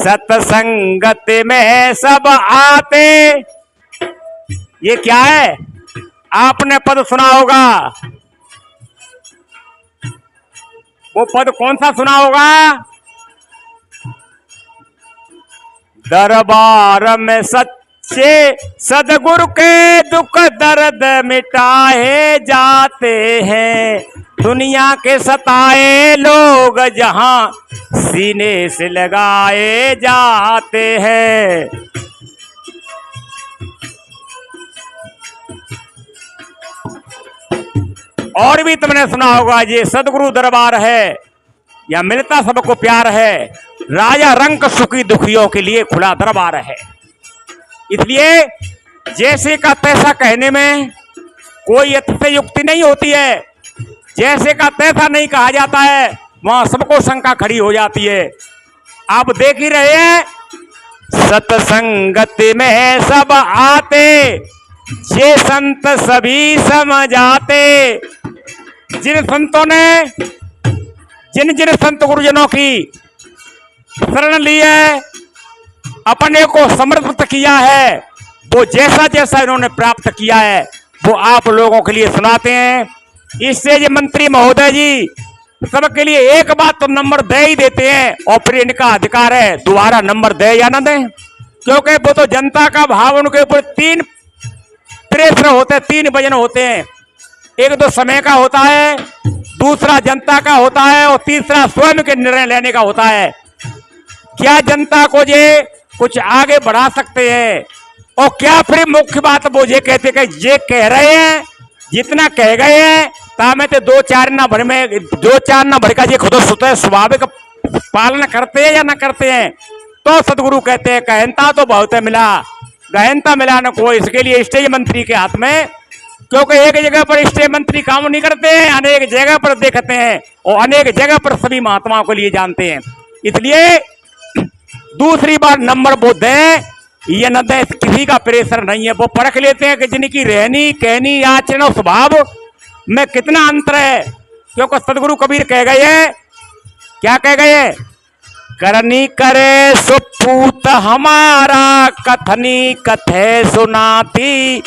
सत्संगत में सब आते। ये क्या है? आपने पद सुना होगा। वो पद कौन सा सुना होगा? दरबार में सच्चे सदगुरु के दुख दर्द मिटाए जाते हैं। दुनिया के सताए लोग जहां सीने से लगाए जाते हैं। और भी तुमने सुना होगा, ये सदगुरु दरबार है या मिलता सबको प्यार है। राजा रंक सुखी दुखियों के लिए खुला दरबार है। इसलिए जैसे का तैसा कहने में कोई अतिशयोक्ति नहीं होती है। जैसे का तैसा नहीं कहा जाता है, वहां सबको शंका खड़ी हो जाती है। आप देख ही रहे हैं, सत्संगत में सब आते, ये संत सभी समझाते। जिन संतों ने जिन संत गुरुजनों की शरण ली है, अपने को समर्पित किया है, वो जैसा जैसा इन्होंने प्राप्त किया है वो आप लोगों के लिए सुनाते हैं। इससे ये मंत्री महोदय जी सबके लिए एक बात तो नंबर दे ही देते हैं, और फिर इनका अधिकार है दोबारा नंबर दे या ना दें, क्योंकि वो तो जनता का भाव उनके ऊपर तीन प्रेशर होते हैं, तीन वजन होते हैं। एक तो समय का होता है, दूसरा जनता का होता है, और तीसरा स्वयं के निर्णय लेने का होता है। क्या जनता को ये कुछ आगे बढ़ा सकते हैं? और क्या फिर मुख्य बात वो ये कहते कि ये कह रहे हैं, जितना कह गए हैं तामे तो दो चार ना भर का ये खुद स्वाभाविक पालन करते हैं या ना करते हैं। तो सदगुरु कहते हैं गहनता तो बहुत मिला, गहनता मिला न को। इसके लिए स्टेज मंत्री के हाथ में, क्योंकि एक जगह पर स्टेज मंत्री काम नहीं करते हैं, अनेक जगह पर देखते हैं और अनेक जगह पर सभी महात्माओं के लिए जानते हैं। इसलिए दूसरी बार नंबर वो दें ये न दें, किसी का प्रेशर नहीं है। वो परख लेते हैं कि जिनकी रहनी कहनी आचरण और स्वभाव में कितना अंतर है। क्योंकि सदगुरु कबीर कह गए हैं, क्या कह गए? करनी करे सुपूत हमारा, कथनी कथे सुनाती,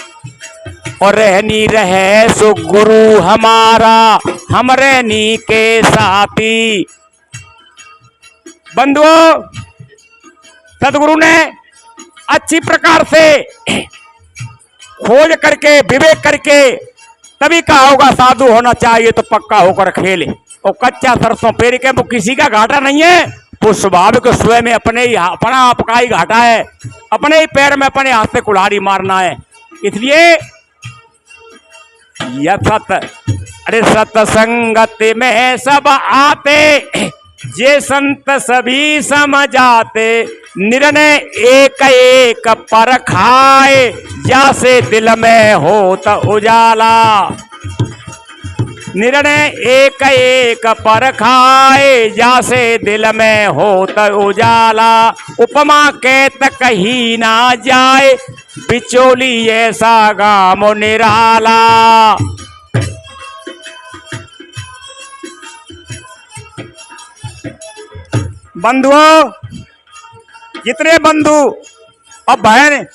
और रहनी रहे सो गुरु हमारा, हम रहनी के साथी। बंधुओं, सदगुरु ने अच्छी प्रकार से खोज करके विवेक करके तभी कहा होगा साधु होना चाहिए तो पक्का होकर खेले। और कच्चा सरसों पेड़ के वो किसी का घाटा नहीं है, वो स्वभाव के स्वयं में अपना आपका ही घाटा है। अपने ही पैर में अपने हाथ से कुल्हाड़ी मारना है। इसलिए सत्संगत में सब आते, ये संत सभी समझाते। निर्णय एक एक पर खाए, जैसे दिल में होत उजाला। निर्णय एक एक पर खाए, जैसे दिल में होत उजाला। उपमा कहत कही ना जाए, बिचौली ऐसा गाम निराला। बंधुओं, जितने बंधु और बहन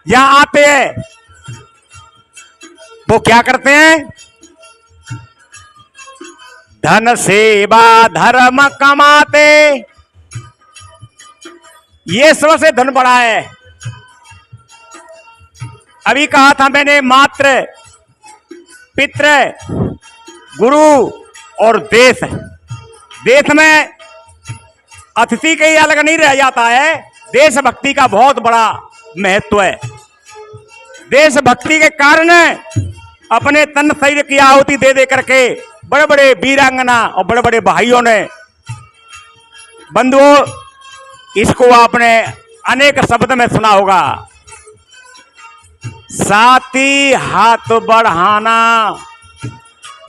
यहां आते हैं वो क्या करते हैं? धन सेवा धर्म कमाते। ये सबसे धन बड़ा है। अभी कहा था मैंने, मात्र पितृ गुरु और देश। देश में अतिथि के ही अलग नहीं रह जाता है, देशभक्ति का बहुत बड़ा महत्व है। देशभक्ति के कारण अपने तन शरीर की आहुति दे दे करके बड़े बड़े वीरांगना और बड़े बड़े भाइयों ने, बंधुओं, इसको आपने अनेक शब्द में सुना होगा, साथी हाथ बढ़ाना,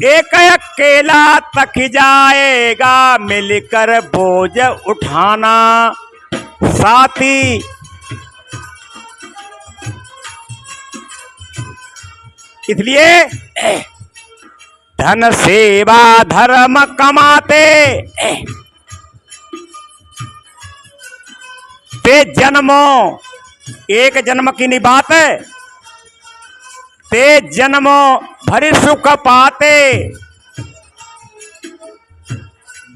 एक अकेला तक जाएगा, मिलकर बोझ उठाना। साथी इसलिए धन सेवा धर्म कमाते। ते जन्मो, एक जन्म की नहीं बात है, ते जन्मो भरि सुख पाते।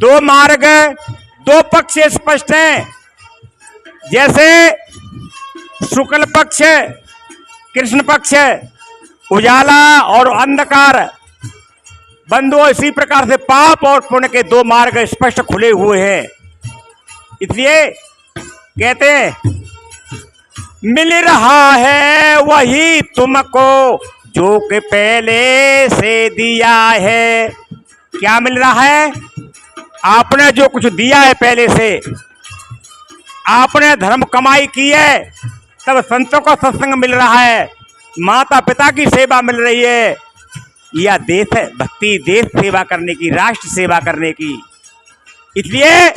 दो मार्ग, दो पक्ष स्पष्ट हैं। जैसे शुक्ल पक्ष, कृष्ण पक्ष, उजाला और अंधकार। बंधुओं, इसी प्रकार से पाप और पुण्य के दो मार्ग स्पष्ट खुले हुए हैं। इसलिए कहते हैं, मिल रहा है वही तुमको जो कि पहले से दिया है। क्या मिल रहा है? आपने जो कुछ दिया है पहले से, आपने धर्म कमाई की है, तब संतों का सत्संग मिल रहा है, माता पिता की सेवा मिल रही है, या देश भक्ति, देश सेवा करने की, राष्ट्र सेवा करने की। इसलिए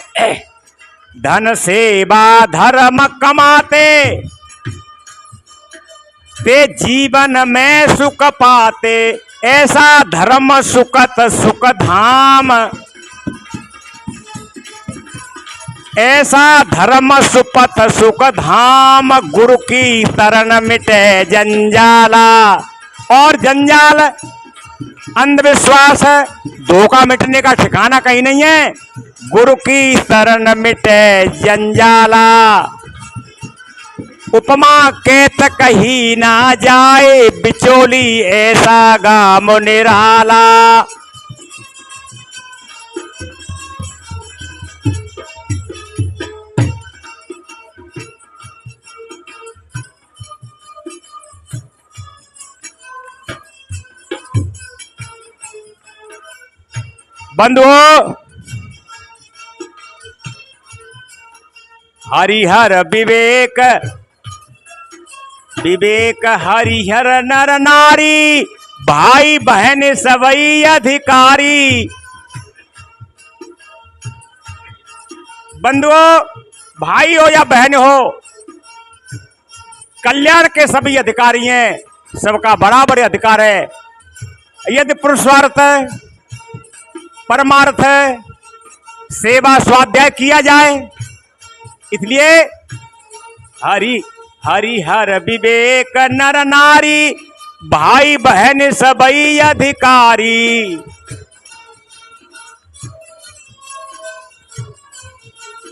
धन सेवा धर्म कमाते, ते जीवन में सुख पाते। ऐसा धर्म सुखत सुख धाम, ऐसा धर्म सुपथ सुख धाम, गुरु की शरण मिटे जंजाला। और जंजाल, अंधविश्वास, धोखा मिटने का ठिकाना कहीं नहीं है। गुरु की शरण मिटे जंजाला। उपमा कहत कही ना जाए, बिचोली ऐसा गाम निराला। बंधुओं, हरिहर विवेक, विवेक हरिहर नर नारी, भाई बहन सबई अधिकारी। बंधुओं, भाई हो या बहन हो, कल्याण के सभी अधिकारी हैं, सबका बराबर अधिकार है। यदि पुरुषार्थ, परमार्थ, सेवा, स्वाध्याय किया जाए। इसलिए हरिहर विवेक नर नारी, भाई बहन सबई अधिकारी।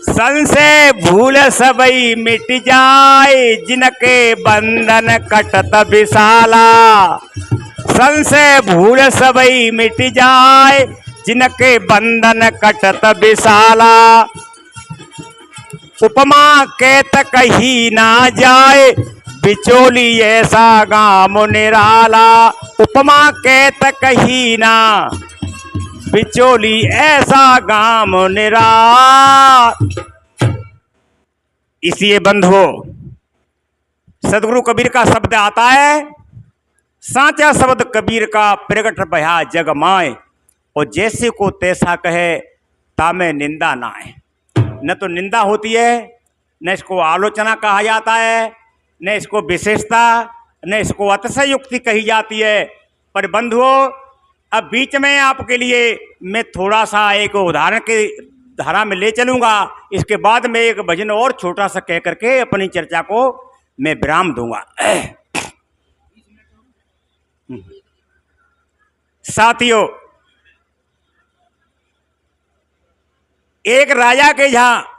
संशय भूल सबई मिट जाए, जिनके बंधन कटत विशाला। संशय भूल सबई मिट जाए, जिनके बंधन कटत विशाला। उपमा कहत कही ना जाए, बिचोली ऐसा गाम निराला। उपमा कहत कही ना, बिचोली ऐसा गाम निराला। इसलिए बंधुओं, सदगुरु कबीर का शब्द आता है, साचा शब्द कबीर का प्रगट भया जग माए, और जैसे को तैसा कहे तामे निंदा ना है। न तो निंदा होती है, न इसको आलोचना कहा जाता है, न इसको विशेषता, न इसको अतिशयोक्ति कही जाती है। पर बंधुओं, अब बीच में आपके लिए मैं थोड़ा सा एक उदाहरण की धारा में ले चलूँगा। इसके बाद में एक भजन और छोटा सा कह करके अपनी चर्चा को मैं विराम दूंगा। साथियों, एक राजा के यहाँ